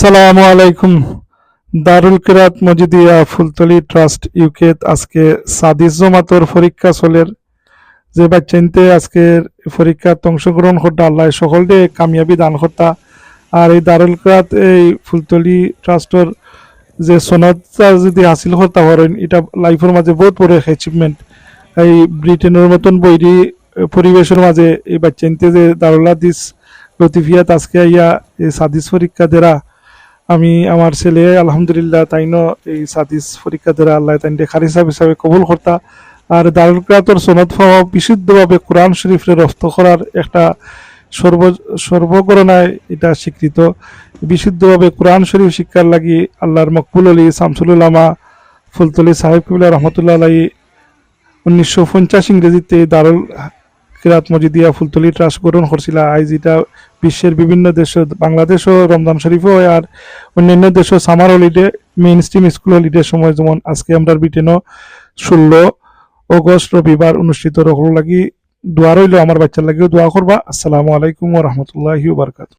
সালামু আলাইকুম। দারুল কিরাত Majidia Fultali trust UK আজকে সাদিস জমাতর পরীক্ষা চলের যে বাচ্চাইনতে আজকের পরীক্ষাত অংশগ্রহণ করতে আল্লাহ সকলকে কামিয়াবি দান করতা। আর এই দারুল কিরাত এই ফুলতলি ট্রাস্টর যে সনদটা যদি হাসিল করতে পারেন এটা লাইফের মাঝে বহুত বড় অ্যাচিভমেন্ট। এই ব্রিটেনের মতন বৈরী পরিবেশের মাঝে এই বাচ্চাইনতে যে দারুল হাদিস লতিফিয়াত আজকে আইয়া এই সাদিস পরীক্ষা দেরা আমি আমার ছেলে আলহামদুলিল্লাহ তাইনো এই সাদিস পরীক্ষা দ্বারা আল্লাহ তাইন খারিজ হিসাবে কবুল করতা। আর দারুল কিরাতর সনদ পাওয়া বিশুদ্ধভাবে কোরআন শরীফের রফত করার একটা সর্বগণনায় এটা স্বীকৃত। বিশুদ্ধভাবে কোরআন শরীফ শিক্ষার লাগি আল্লাহর মকবুল আলী শামসুল উলামা ফুলতলি সাহেব কিবলা রহমতুল্লাহ আলাই 1950 ইংরেজিতে দারুল কিরাত মজিদিয়া ফুলতলি ট্রাস্ট গঠন করছিল। আজ এটা বিশ্বের বিভিন্ন দেশ, বাংলাদেশও রমজান শরীফও হয়, আর অন্যান্য দেশও summer holiday mainstream school হলিডের সময় যেমন আজকে আমরা ব্রিটেনও 16 অগস্ট রবিবার অনুষ্ঠিত রকম লাগি দোয়া রইল। আমার বাচ্চার লাগিও দোয়া করবা। আসসালামু আলাইকুম ওয়া রাহমাতুল্লাহি ওয়া বারাকাতুহু।